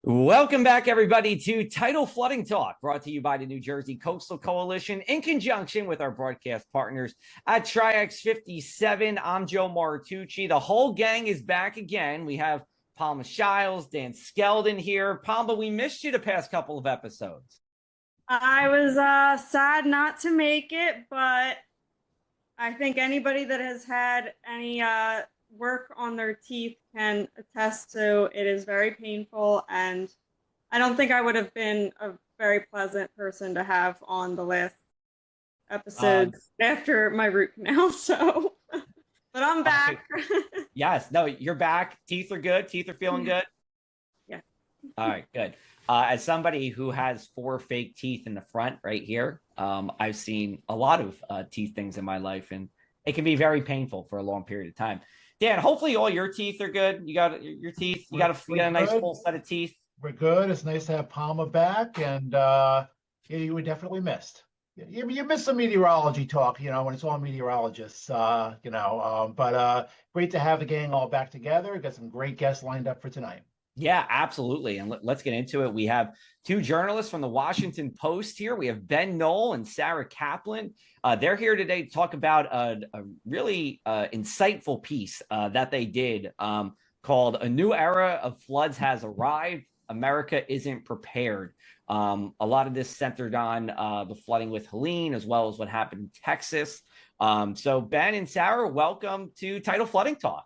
Welcome back, everybody, to Tidal Flooding Talk, brought to you by the New Jersey Coastal Coalition in conjunction with our broadcast partners at Tri-X 57. I'm Joe Martucci. The whole gang is back again. We have Palma Shiles, Dan Skeldon here. Palma, we missed you the past couple of episodes. I was sad not to make it, but I think anybody that has had any work on their teeth can attest to it is very painful, and I don't think I would have been a very pleasant person to have on the last episodes after my root canal. So, but I'm back. Yes, no, you're back. Teeth are good. Teeth are feeling good. Yeah. All right, good. As somebody who has 4 fake teeth in the front right here, I've seen a lot of teeth things in my life, and it can be very painful for a long period of time. Dan, hopefully all your teeth are good. You got your teeth. You got a nice full set of teeth. We're good. It's nice to have Palma back, and you were definitely missed. You missed some meteorology talk, when it's all meteorologists, but great to have the gang all back together. Got some great guests lined up for tonight. Yeah, absolutely. And let's get into it. We have 2 journalists from the Washington Post here. We have Ben Knoll and Sarah Kaplan. They're here today to talk about a really insightful piece that they did called "A New Era of Floods Has Arrived. America Isn't Prepared." A lot of this centered on the flooding with Helene, as well as what happened in Texas. So Ben and Sarah, welcome to Tidal Flooding Talk.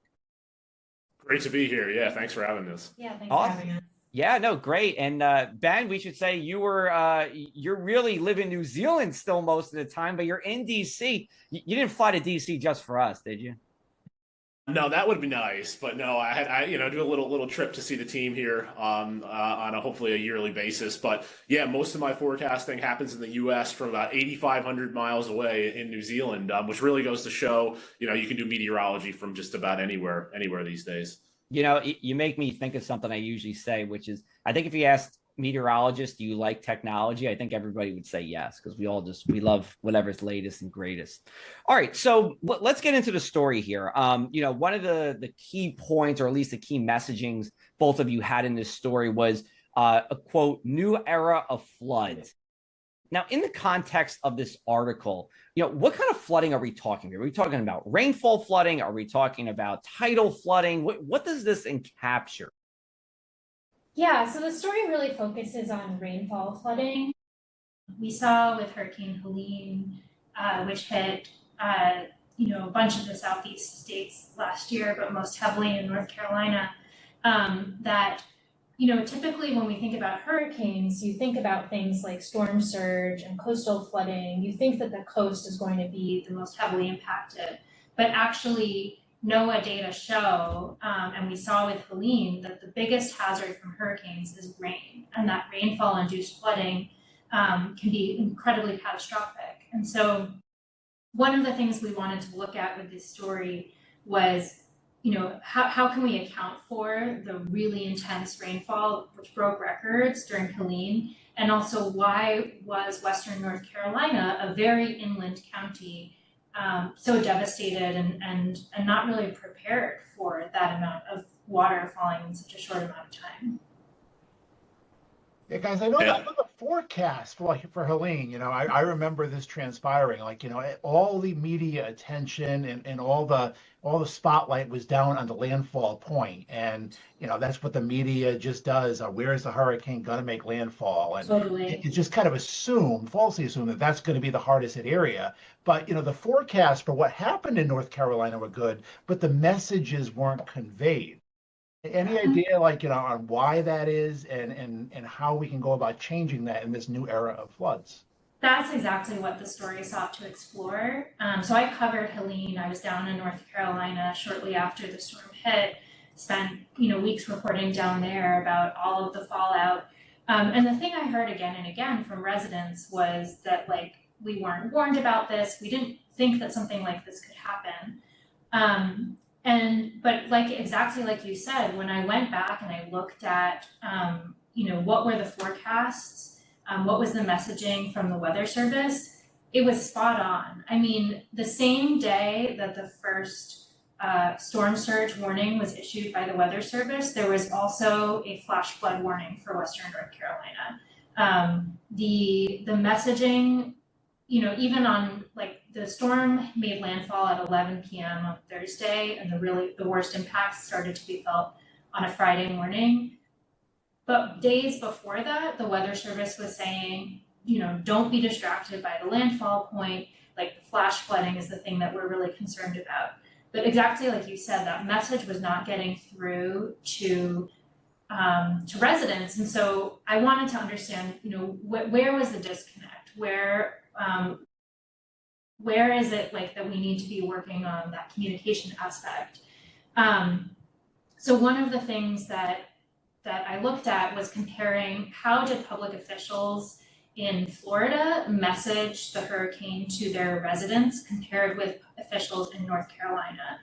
Great to be here. Yeah, thanks for having us. Yeah, thanks for having us. Yeah, no, great. And Ben, we should say you're really live in New Zealand still most of the time, but you're in DC. You didn't fly to DC just for us, did you? No, that would be nice, but no, I do a little trip to see the team here on a hopefully a yearly basis. But yeah, most of my forecasting happens in the U.S. from about 8,500 miles away in New Zealand, which really goes to show you can do meteorology from just about anywhere these days. You make me think of something I usually say, which is I think if you asked meteorologists, do you like technology? I think everybody would say yes, because we love whatever's latest and greatest. All right, so let's get into the story here. One of the key points, or at least the key messagings both of you had in this story was a quote, "new era of floods." Now, in the context of this article, what kind of flooding are we talking here? Are we talking about rainfall flooding? Are we talking about tidal flooding? What does this encapture? Yeah, so the story really focuses on rainfall flooding. We saw with Hurricane Helene, which hit a bunch of the southeast states last year, but most heavily in North Carolina, that typically when we think about hurricanes, you think about things like storm surge and coastal flooding. You think that the coast is going to be the most heavily impacted, but actually NOAA data show, and we saw with Helene, that the biggest hazard from hurricanes is rain, and that rainfall-induced flooding can be incredibly catastrophic. And so one of the things we wanted to look at with this story was how can we account for the really intense rainfall, which broke records during Helene, and also why was Western North Carolina, a very inland county, so devastated and not really prepared for that amount of water falling in such a short amount of time. Yeah, guys, I know the forecast for Helene, I remember this transpiring, all the media attention and all the spotlight was down on the landfall point. And, that's what the media just does. Where is the hurricane going to make landfall? And totally. It just kind of falsely assumed that that's going to be the hardest hit area. But, the forecast for what happened in North Carolina were good, but the messages weren't conveyed. Any idea, on why that is and how we can go about changing that in this new era of floods? That's exactly what the story sought to explore. So I covered Helene. I was down in North Carolina shortly after the storm hit, spent weeks reporting down there about all of the fallout. And the thing I heard again and again from residents was that we weren't warned about this. We didn't think that something like this could happen. But exactly like you said, when I went back and I looked at, what were the forecasts, what was the messaging from the Weather Service, it was spot on. I mean, the same day that the first storm surge warning was issued by the Weather Service, there was also a flash flood warning for Western North Carolina. The messaging, you know, even on like the storm made landfall at 11 p.m. on Thursday, and the worst impacts started to be felt on a Friday morning. But days before that, the Weather Service was saying, you know, don't be distracted by the landfall point. Like the flash flooding is the thing that we're really concerned about. But exactly like you said, that message was not getting through to residents. And so I wanted to understand, you know, where was the disconnect? Where is it like that we need to be working on that communication aspect? So one of the things that I looked at was comparing how did public officials in Florida message the hurricane to their residents compared with officials in North Carolina.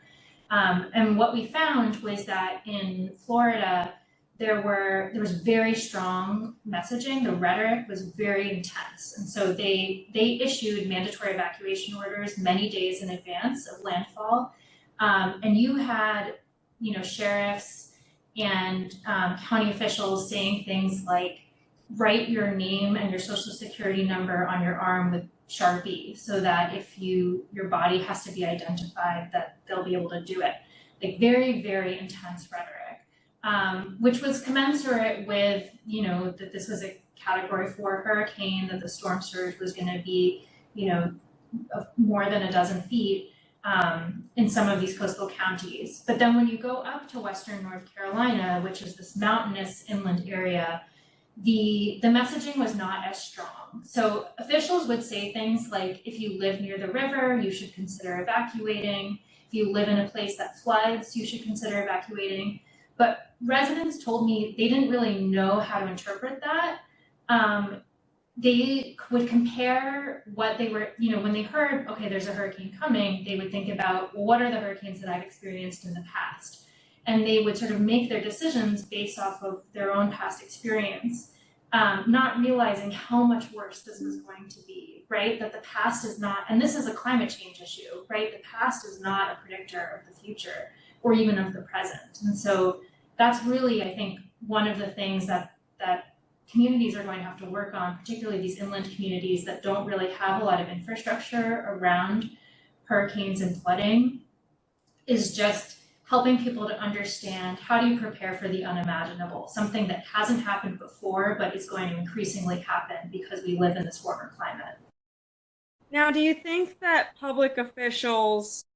And what we found was that in Florida, there was very strong messaging. The rhetoric was very intense. And so they issued mandatory evacuation orders many days in advance of landfall. And you had, you know, sheriffs and county officials saying things like, write your name and your social security number on your arm with Sharpie so that if your body has to be identified, that they'll be able to do it. Like very, very intense rhetoric, which was commensurate with, you know, that this was a Category 4 hurricane, that the storm surge was going to be, you know, more than a dozen feet in some of these coastal counties. But then when you go up to Western North Carolina, which is this mountainous inland area, the messaging was not as strong. So officials would say things like, if you live near the river, you should consider evacuating. If you live in a place that floods, you should consider evacuating. But residents told me they didn't really know how to interpret that. They would compare what they were, you know, when they heard, okay, there's a hurricane coming, they would think about, well, what are the hurricanes that I've experienced in the past? And they would sort of make their decisions based off of their own past experience, not realizing how much worse this was going to be, right? That the past is not, and this is a climate change issue, right? The past is not a predictor of the future or even of the present. And so that's really, I think, one of the things that communities are going to have to work on, particularly these inland communities that don't really have a lot of infrastructure around hurricanes and flooding, is just helping people to understand how do you prepare for the unimaginable, something that hasn't happened before, but is going to increasingly happen because we live in this warmer climate. Now, do you think that public officials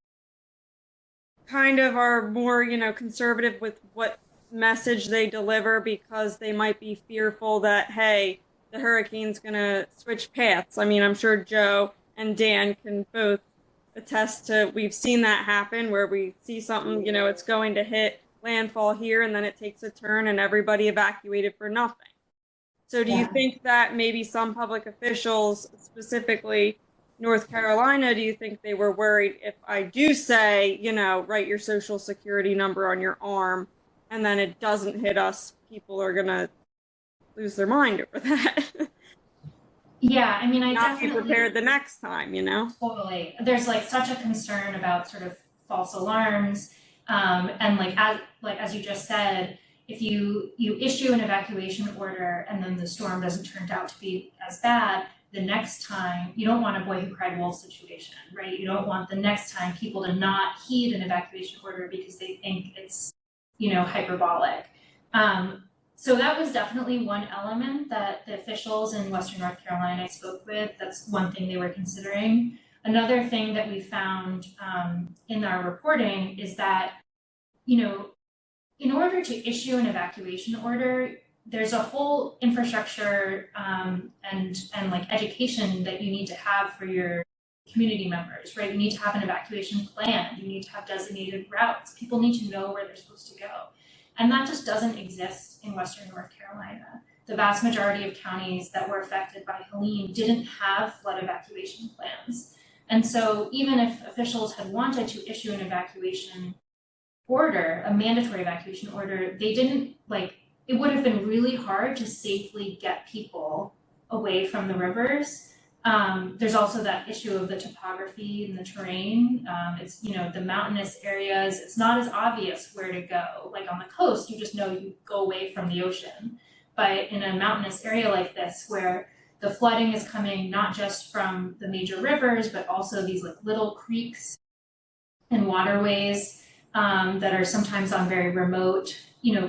kind of are more, you know, conservative with what message they deliver because they might be fearful that, hey, the hurricane's going to switch paths? I mean, I'm sure Joe and Dan can both attest to, we've seen that happen where we see something, you know, it's going to hit landfall here and then it takes a turn and everybody evacuated for nothing. So do you think that maybe some public officials, specifically North Carolina, do you think they were worried if I do say, you know, write your social security number on your arm and then it doesn't hit us, people are going to lose their mind over that? Yeah, I mean, I not definitely be prepared the next time, you know? Totally. There's like such a concern about sort of false alarms, and like as you just said, if you issue an evacuation order and then the storm doesn't turn out to be as bad, the next time you don't want a boy who cried wolf situation, right? You don't want the next time people to not heed an evacuation order because they think it's, you know, hyperbolic. So that was definitely one element that the officials in Western North Carolina I spoke with. That's one thing they were considering. Another thing that we found in our reporting is that, you know, in order to issue an evacuation order, there's a whole infrastructure and like education that you need to have for your community members, right? You need to have an evacuation plan. You need to have designated routes. People need to know where they're supposed to go. And that just doesn't exist in Western North Carolina. The vast majority of counties that were affected by Helene didn't have flood evacuation plans. And so even if officials had wanted to issue an evacuation order, a mandatory evacuation order, they didn't, like, it would have been really hard to safely get people away from the rivers There's also that issue of the topography and the terrain. It's, the mountainous areas, it's not as obvious where to go. Like on the coast, you just know you go away from the ocean. But in a mountainous area like this, where the flooding is coming not just from the major rivers, but also these like little creeks and waterways that are sometimes on very remote,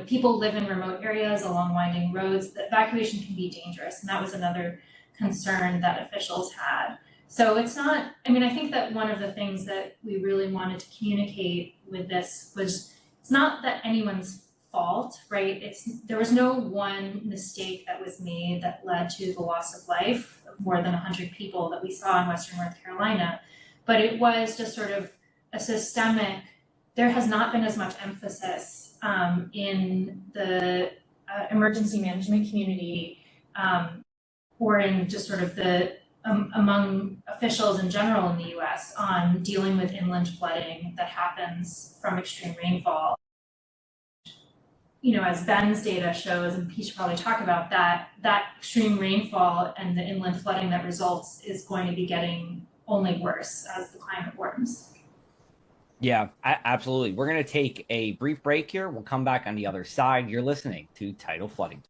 people live in remote areas along winding roads. The evacuation can be dangerous. And that was another concern that officials had. So it's not, I think that one of the things that we really wanted to communicate with this was it's not that anyone's fault, right? There was no one mistake that was made that led to the loss of life of more than 100 people that we saw in Western North Carolina, but it was just sort of a systemic, there has not been as much emphasis in the emergency management community or in just sort of the among officials in general in the US on dealing with inland flooding that happens from extreme rainfall. As Ben's data shows, and Pete should probably talk about that extreme rainfall and the inland flooding that results is going to be getting only worse as the climate warms. Yeah, absolutely. We're going to take a brief break here. We'll come back on the other side. You're listening to Tidal Flooding.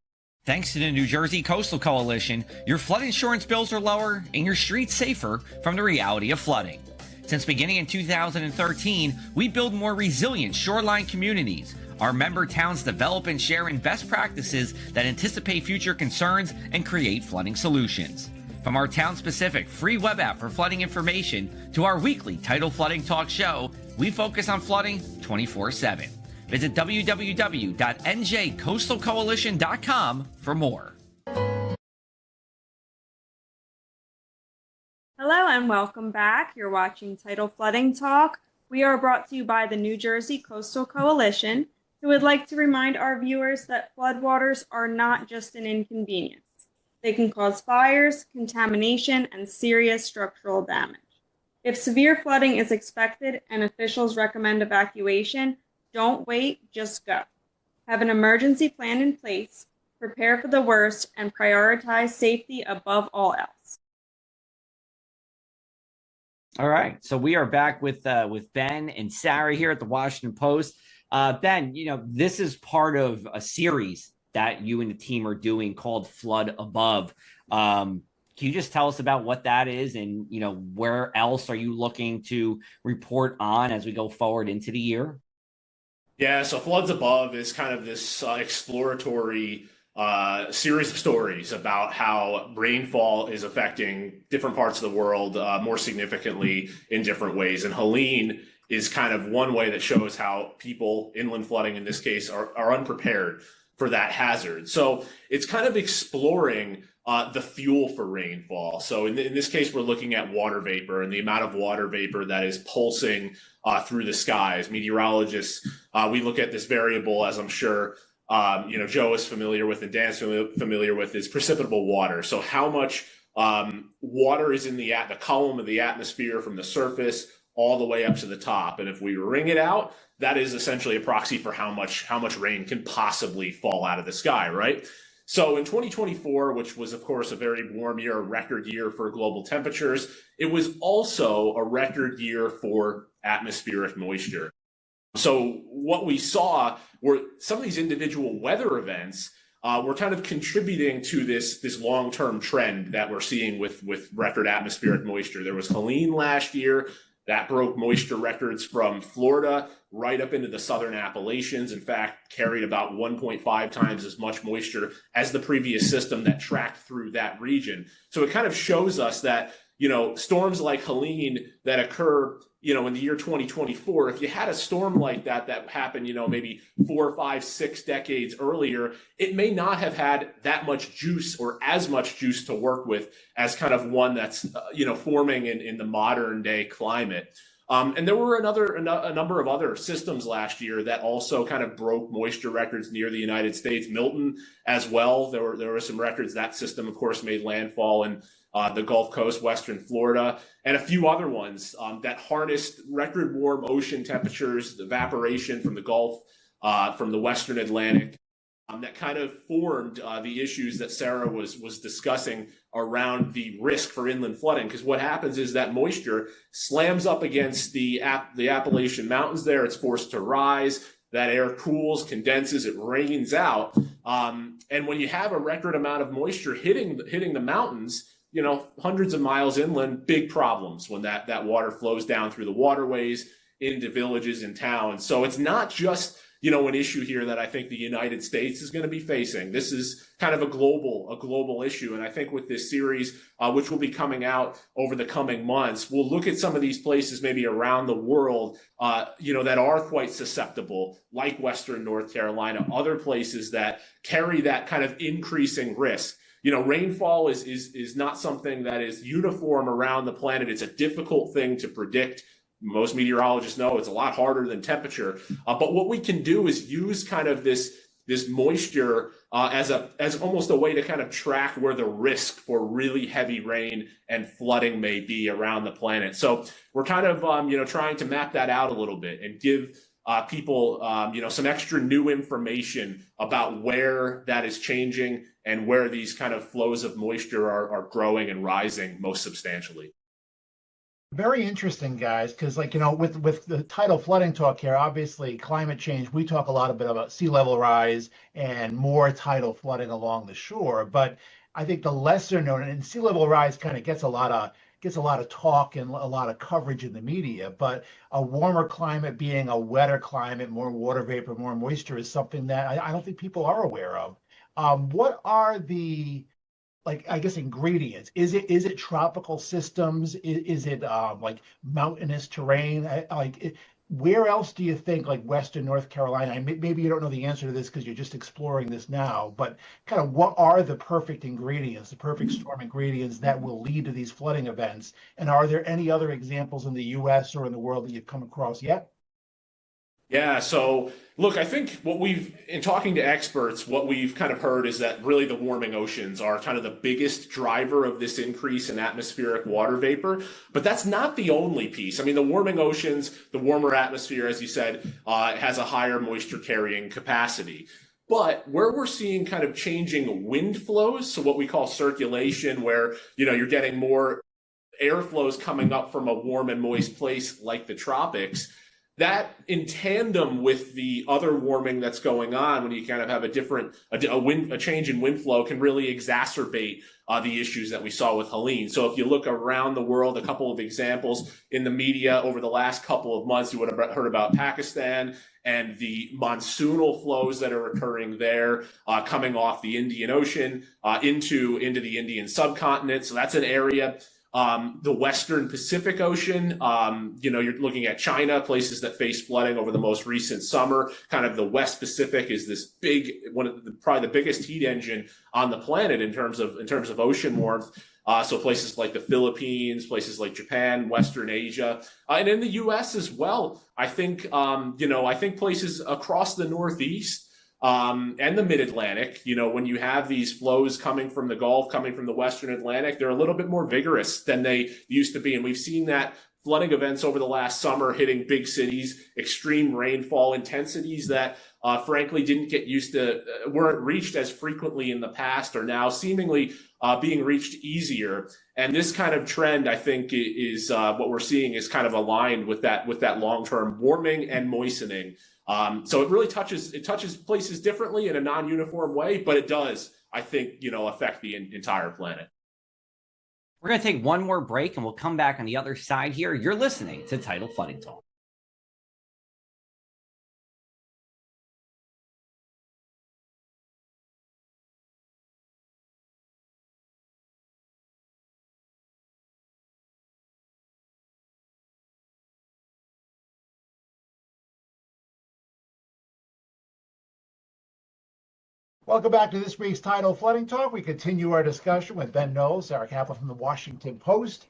Thanks to the New Jersey Coastal Coalition, your flood insurance bills are lower and your streets safer from the reality of flooding. Since beginning in 2013, we build more resilient shoreline communities. Our member towns develop and share in best practices that anticipate future concerns and create flooding solutions. From our town-specific free web app for flooding information to our weekly Tidal Flooding Talk show, we focus on flooding 24/7. Visit www.njcoastalcoalition.com for more. Hello and welcome back. You're watching Tidal Flooding Talk. We are brought to you by the New Jersey Coastal Coalition, who would like to remind our viewers that floodwaters are not just an inconvenience. They can cause fires, contamination, and serious structural damage. If severe flooding is expected and officials recommend evacuation, don't wait, just go. Have an emergency plan in place, prepare for the worst, and prioritize safety above all else. All right, so we are back with Ben and Sarah here at the Washington Post. Ben, this is part of a series that you and the team are doing called Flood Above. Can you just tell us about what that is and, where else are you looking to report on as we go forward into the year? Yeah, so Floods Above is kind of this exploratory series of stories about how rainfall is affecting different parts of the world more significantly in different ways. And Helene is kind of one way that shows how people, inland flooding in this case, are unprepared for that hazard. So it's kind of exploring the fuel for rainfall. So in this case, we're looking at water vapor and the amount of water vapor that is pulsing through the skies. Meteorologists, we look at this variable, as I'm sure Joe is familiar with and Dan's familiar with, is precipitable water. So how much water is in the column of the atmosphere from the surface all the way up to the top. And if we wring it out, that is essentially a proxy for how much rain can possibly fall out of the sky, right? So in 2024, which was, of course, a very warm year, a record year for global temperatures, it was also a record year for atmospheric moisture. So what we saw were some of these individual weather events were kind of contributing to this long-term trend that we're seeing with record atmospheric moisture. There was Helene last year. That broke moisture records from Florida right up into the southern Appalachians. In fact, carried about 1.5 times as much moisture as the previous system that tracked through that region. So it kind of shows us that, storms like Helene that occur, in the year 2024, if you had a storm like that happened, maybe 4, 5, 6 decades earlier, it may not have had that much juice or as much juice to work with as kind of one that's, forming in the modern day climate. And there were a number of other systems last year that also kind of broke moisture records near the United States. Milton as well. There were some records. That system, of course, made landfall in the Gulf Coast, Western Florida, and a few other ones that harnessed record warm ocean temperatures, the evaporation from the Gulf, from the Western Atlantic, that kind of formed the issues that Sarah was discussing around the risk for inland flooding. Because what happens is that moisture slams up against the Appalachian Mountains there. It's forced to rise. That air cools, condenses, it rains out. And when you have a record amount of moisture hitting the mountains, hundreds of miles inland, big problems when that water flows down through the waterways into villages and towns. So it's not just an issue here that I think the United States is going to be facing. This is kind of a global issue. And I think with this series, which will be coming out over the coming months, we'll look at some of these places maybe around the world, that are quite susceptible, like Western North Carolina, other places that carry that kind of increasing risk. Rainfall is not something that is uniform around the planet. It's a difficult thing to predict. Most meteorologists know it's a lot harder than temperature. But what we can do is use kind of this moisture as almost a way to kind of track where the risk for really heavy rain and flooding may be around the planet. So we're kind of trying to map that out a little bit and give people some extra new information about where that is changing and where these kind of flows of moisture are growing and rising most substantially. Very interesting, guys, because with the tidal flooding talk here, obviously climate change, we talk a lot about sea level rise and more tidal flooding along the shore. But I think the lesser known, and sea level rise kind of gets a lot of talk and a lot of coverage in the media, but a warmer climate being a wetter climate, more water vapor, more moisture is something that I don't think people are aware of. What are the I guess ingredients? Is it tropical systems? Is it mountainous terrain? Where else do you think Western North Carolina? Maybe you don't know the answer to this because you're just exploring this now, but kind of what are the perfect ingredients, the perfect storm ingredients that will lead to these flooding events? And are there any other examples in the U.S. or in the world that you've come across yet? Yeah, so look, I think in talking to experts, what we've kind of heard is that really the warming oceans are kind of the biggest driver of this increase in atmospheric water vapor. But that's not the only piece. I mean, the warming oceans, the warmer atmosphere, as you said, has a higher moisture carrying capacity. But where we're seeing kind of changing wind flows, so what we call circulation, where you're getting more airflows coming up from a warm and moist place like the tropics, that in tandem with the other warming that's going on, when you kind of have a change in wind flow, can really exacerbate the issues that we saw with Helene. So if you look around the world, a couple of examples in the media over the last couple of months, you would have heard about Pakistan and the monsoonal flows that are occurring there, coming off the Indian Ocean into the Indian subcontinent. So that's an area. The Western Pacific Ocean, you're looking at China, places that face flooding over the most recent summer. Kind of the West Pacific is this big, probably the biggest heat engine on the planet in terms of ocean warmth. So places like the Philippines, places like Japan, Western Asia, and in the U.S. as well. I think places across the Northeast. And the mid-Atlantic, when you have these flows coming from the Gulf, coming from the Western Atlantic, they're a little bit more vigorous than they used to be. And we've seen that flooding events over the last summer hitting big cities, extreme rainfall intensities that frankly weren't reached as frequently in the past, are now seemingly being reached easier. And this kind of trend, I think, is what we're seeing is kind of aligned with that long-term warming and moistening. So it really touches places differently in a non-uniform way, but it does, I think, affect the entire planet. We're going to take one more break and we'll come back on the other side here. You're listening to Tidal Flooding Talk. Welcome back to this week's Tidal Flooding Talk. We continue our discussion with Ben Knowles, Sarah Kaplan from the Washington Post.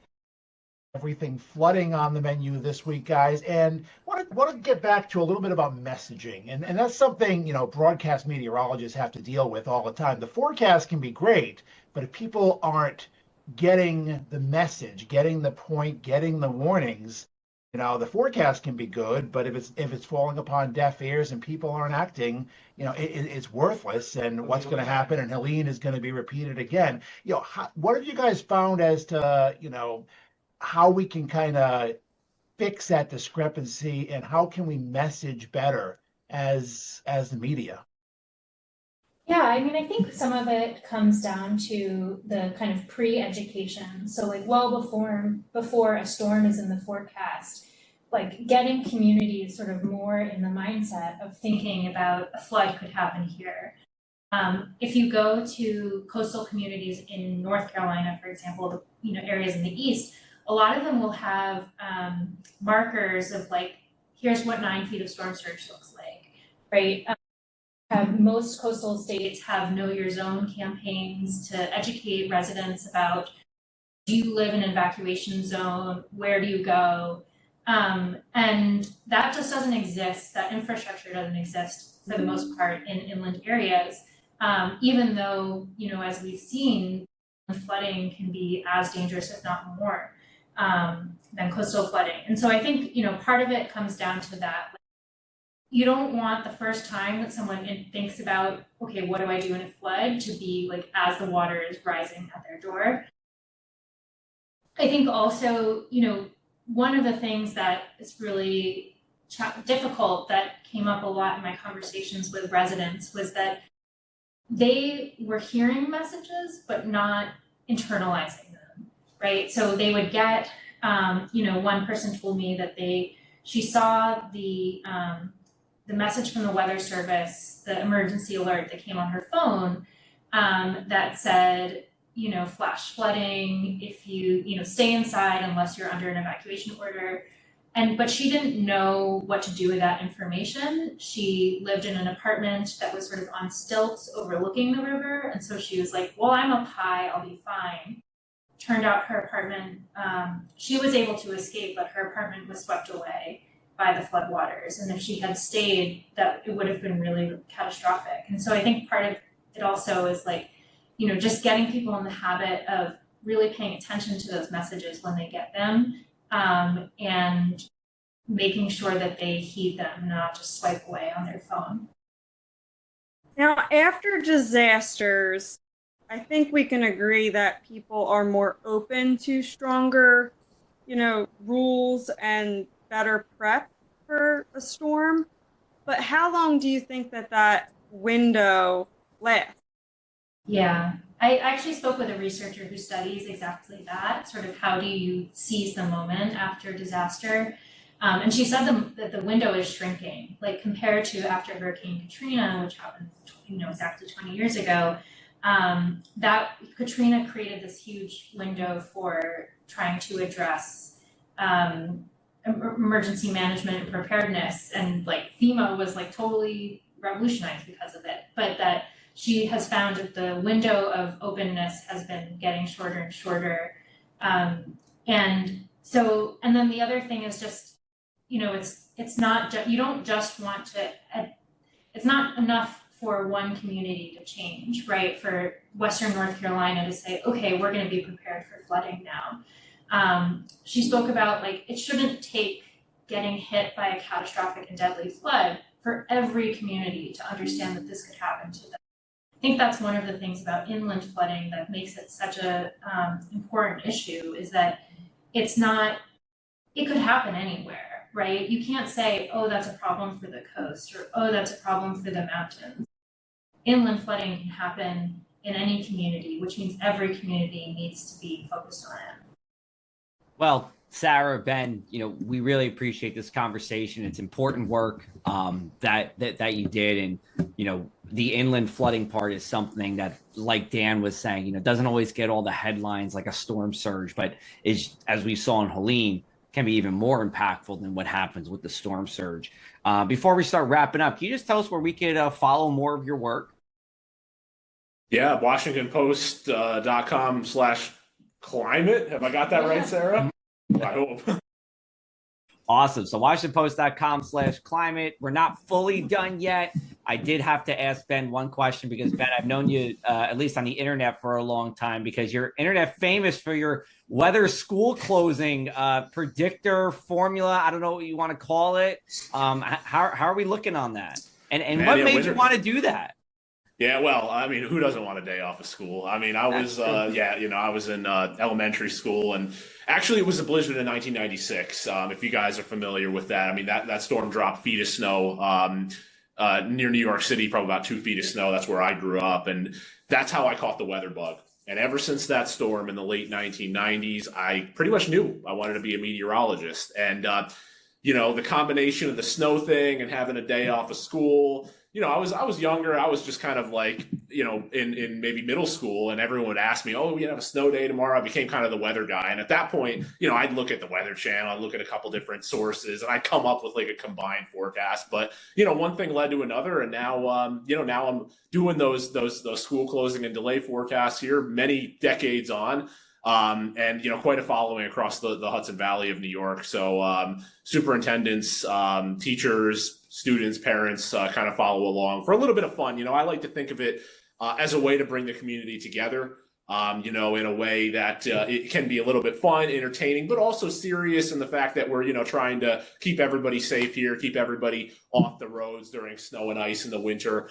Everything flooding on the menu this week, guys. And want to get back to a little bit about messaging. And that's something, broadcast meteorologists have to deal with all the time. The forecast can be great, but if people aren't getting the message, getting the point, getting the warnings, You know, the forecast can be good, but if it's falling upon deaf ears and people aren't acting, you know, it's worthless. And what's going to happen? And Helene is going to be repeated again. You know, what have you guys found as to, you know, how we can kind of fix that discrepancy, and how can we message better as the media? Yeah, I mean, I think some of it comes down to the kind of pre-education. So like well before a storm is in the forecast, like getting communities sort of more in the mindset of thinking about a flood could happen here. If you go to coastal communities in North Carolina, for example, you know, areas in the east, a lot of them will have markers of like, here's what 9 feet of storm surge looks like, right? Most coastal states have know your zone campaigns to educate residents about, do you live in an evacuation zone? Where do you go? And that just doesn't exist. That infrastructure doesn't exist for the most part in inland areas. Even though, you know, as we've seen, flooding can be as dangerous, if not more, than coastal flooding. And so I think, you know, part of it comes down to that. You don't want the first time that someone thinks about, okay, what do I do in a flood, to be like as the water is rising at their door. I think also, you know, one of the things that is really difficult that came up a lot in my conversations with residents was that they were hearing messages but not internalizing them, right? So they would get, you know, one person told me that she saw the message from the weather service, the emergency alert that came on her phone, that said, you know, flash flooding, if you know, stay inside unless you're under an evacuation order. But she didn't know what to do with that information. She lived in an apartment that was sort of on stilts overlooking the river. And so she was like, well, I'm up high, I'll be fine. Turned out her apartment, she was able to escape, but her apartment was swept away by the floodwaters. And if she had stayed, that it would have been really catastrophic. And so I think part of it also is like, you know, just getting people in the habit of really paying attention to those messages when they get them, and making sure that they heed them, not just swipe away on their phone. Now, after disasters, I think we can agree that people are more open to stronger, you know, rules and better prep for a storm. But how long do you think that window lasts? Yeah, I actually spoke with a researcher who studies exactly that, sort of how do you seize the moment after disaster. And she said that the window is shrinking, like compared to after Hurricane Katrina, which happened, you know, exactly 20 years ago. That Katrina created this huge window for trying to address emergency management and preparedness, and like FEMA was like totally revolutionized because of it. But that she has found that the window of openness has been getting shorter and shorter. And then the other thing is just, you know, it's not you don't just want to, it's not enough for one community to change, right? For Western North Carolina to say, okay, we're going to be prepared for flooding now. She spoke about like, it shouldn't take getting hit by a catastrophic and deadly flood for every community to understand that this could happen to them. I think that's one of the things about inland flooding that makes it such a important issue, is that it's not, it could happen anywhere, right? You can't say, oh, that's a problem for the coast, or oh, that's a problem for the mountains. Inland flooding can happen in any community, which means every community needs to be focused on it. Well, Sarah, Ben, you know, we really appreciate this conversation. It's important work that you did. And, you know, the inland flooding part is something that, like Dan was saying, you know, doesn't always get all the headlines like a storm surge, but is, as we saw in Helene, can be even more impactful than what happens with the storm surge. Before we start wrapping up, can you just tell us where we could follow more of your work? Yeah, WashingtonPost.com/climate. Have I got that right, Sarah? I hope. Awesome. So WashingtonPost.com/climate. We're not fully done yet. I did have to ask Ben one question because Ben, I've known you at least on the internet for a long time because you're internet famous for your weather school closing predictor formula. I don't know what you want to call it. How are we looking on that? And what made you want to do that? Yeah, well, I mean, who doesn't want a day off of school? I mean, I was, I was in elementary school, and actually, it was a blizzard in 1996. If you guys are familiar with that, I mean, that storm dropped feet of snow near New York City, probably about 2 feet of snow. That's where I grew up, and that's how I caught the weather bug. And ever since that storm in the late 1990s, I pretty much knew I wanted to be a meteorologist. And the combination of the snow thing and having a day off of school. I was younger. I was just kind of like, in maybe middle school, and everyone would ask me, "Oh, we have a snow day tomorrow." I became kind of the weather guy, and at that point, I'd look at the Weather Channel, I'd look at a couple different sources, and I'd come up with like a combined forecast. But one thing led to another, and now, now I'm doing those school closing and delay forecasts here, many decades on. And quite a following across the Hudson Valley of New York. So superintendents, teachers, students, parents kind of follow along for a little bit of fun. I like to think of it as a way to bring the community together. In a way that it can be a little bit fun, entertaining, but also serious in the fact that we're, trying to keep everybody safe here, keep everybody off the roads during snow and ice in the winter.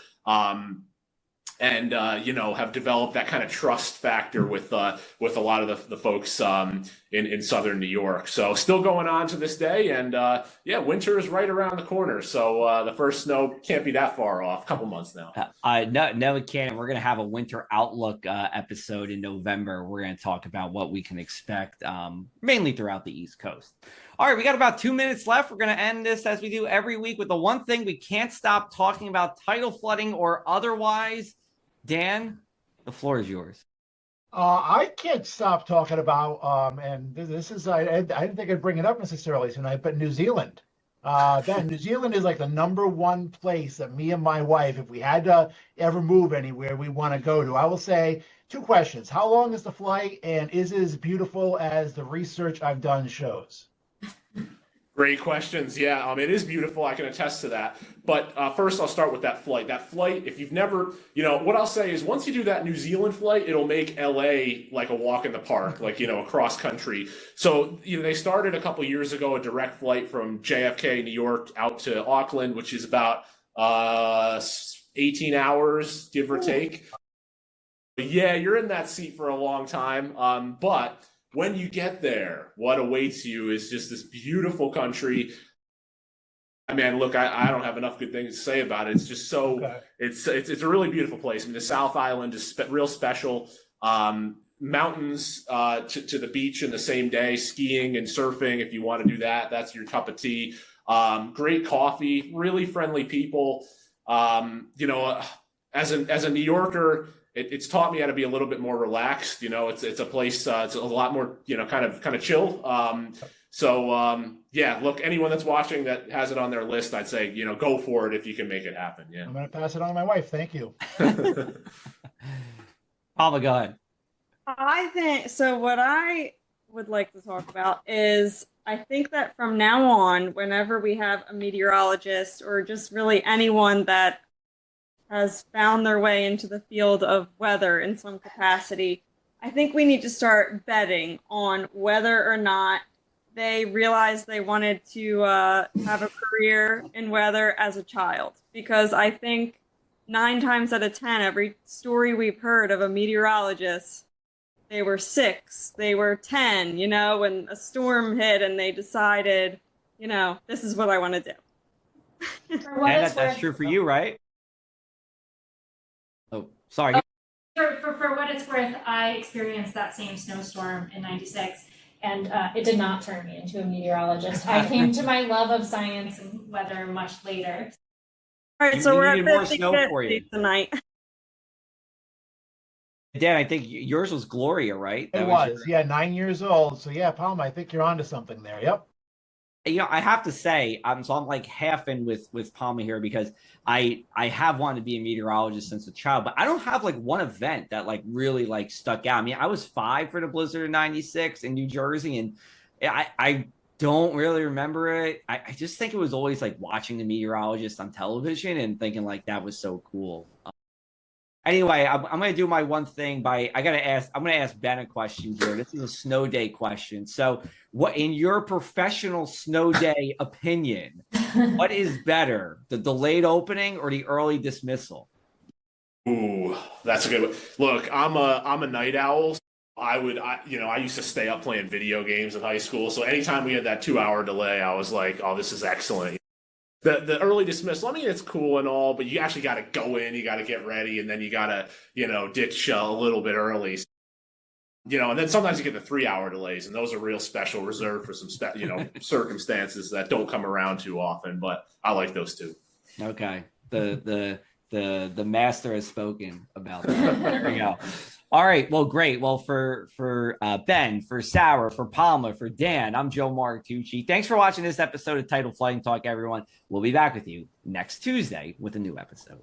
And have developed that kind of trust factor with a lot of the folks in southern New York. So still going on to this day, and winter is right around the corner. So the first snow can't be that far off. A couple months now. No, it can't. We're gonna have a winter outlook episode in November. We're gonna talk about what we can expect, mainly throughout the East Coast. All right, we got about 2 minutes left. We're going to end this as we do every week with the one thing we can't stop talking about: tidal flooding or otherwise. Dan, the floor is yours. I can't stop talking about, and this is, I didn't think I'd bring it up necessarily tonight, but New Zealand. Ben, New Zealand is like the #1 place that me and my wife, if we had to ever move anywhere, we want to go to. I will say 2 questions. How long is the flight, and is it as beautiful as the research I've done shows? Great questions. Yeah, it is beautiful. I can attest to that. But first, I'll start with that flight. That flight, if you've never, what I'll say is once you do that New Zealand flight, it'll make LA like a walk in the park, like, across country. So, they started a couple years ago a direct flight from JFK, New York, out to Auckland, which is about 18 hours, give or take. But yeah, you're in that seat for a long time. But when you get there, what awaits you is just this beautiful country. I mean, look, I don't have enough good things to say about it. It's just so, okay. It's a really beautiful place. I mean, the South Island is real special. Mountains to the beach in the same day, skiing and surfing. If you want to do that, that's your cup of tea. Great coffee, really friendly people. As a New Yorker, it's taught me how to be a little bit more relaxed. It's a place, it's a lot more, kind of chill. Look, anyone that's watching that has it on their list, I'd say, go for it if you can make it happen. Yeah. I'm going to pass it on to my wife. Thank you. Alma, go ahead. I think, so what I would like to talk about is, I think that from now on, whenever we have a meteorologist or just really anyone that has found their way into the field of weather in some capacity, I think we need to start betting on whether or not they realized they wanted to have a career in weather as a child. Because I think 9 times out of 10, every story we've heard of a meteorologist, they were 6, they were 10, when a storm hit and they decided, this is what I want to do. That's true for you, right? Oh, sorry. For what it's worth, I experienced that same snowstorm in '96, and it did not turn me into a meteorologist. I came to my love of science and weather much later. All right, so we're at 50-50 tonight. Dan, I think yours was Gloria, right? It was, yeah, 9 years old. So yeah, Palm, I think you're onto something there. Yep. I have to say, so I'm like half in with Palma here because I have wanted to be a meteorologist since a child, but I don't have like one event that like really like stuck out. I mean, I was 5 for the blizzard of '96 in New Jersey, and I don't really remember it. I just think it was always like watching the meteorologist on television and thinking like that was so cool. Anyway, I'm going to do my one thing I'm going to ask Ben a question here. This is a snow day question. So what, in your professional snow day opinion, what is better, the delayed opening or the early dismissal? Ooh, that's a good one. Look, I'm a night owl. I used to stay up playing video games in high school. So anytime we had that 2 hour delay, I was like, oh, this is excellent. The early dismissal, I mean, it's cool and all, but you actually got to go in, you got to get ready, and then you got to, ditch a little bit early. And then sometimes you get the 3 hour delays, and those are real special, reserved for some, circumstances that don't come around too often. But I like those too. Okay. The master has spoken about that. There you go. All right. Well, great. Well, for Ben, for Sarah, for Palma, for Dan, I'm Joe Martucci. Thanks for watching this episode of Tidal Flooding Talk, everyone. We'll be back with you next Tuesday with a new episode.